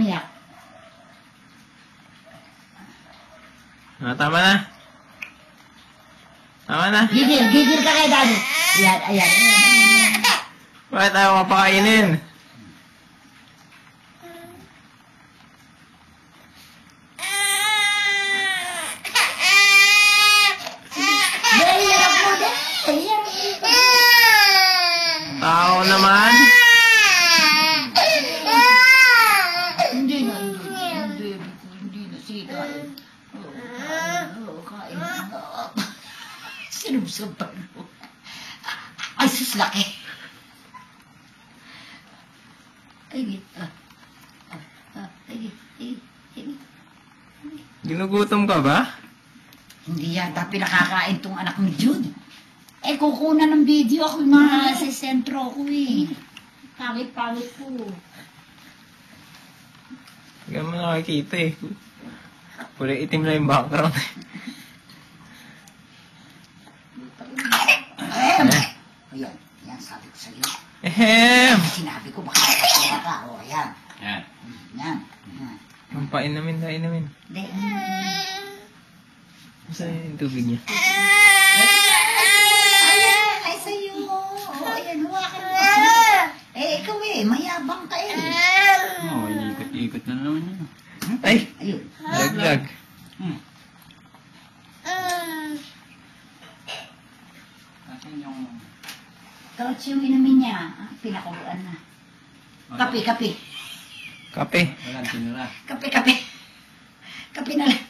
umiyak. Tama na. Tama na. Gigil ka kay Daddy. Ayan, ayan. Bakit ayaw mapakainin? Tao naman. Hindi na sika. Kain. Sinubsaban mo. Ay, sus, laki. Ay, Ginugutom ka ba? hindi yata pinakakain tong anak ni Jude. Kukunan ng video ako nga sa sentro ko Pangit-pangit ko. Hindi mo nakikita Kulay itim lang yung background Ayan, yan sabi ko sa'yo. Sinabi ko baka kaya ka. Ayan. Yan. Yan. Ang painamin. Hindi. Saan yung tubig niya? Ay, sa'yo. Ayan, hawakan mo. Ikaw mayabang ka Ikot-ikot na naman yun. Ay! Ayun. Laglag. Asan yung... Couch yung inumin niya. Pinakuluan na. Kape. Kape. Walang tinira. Kape na lang.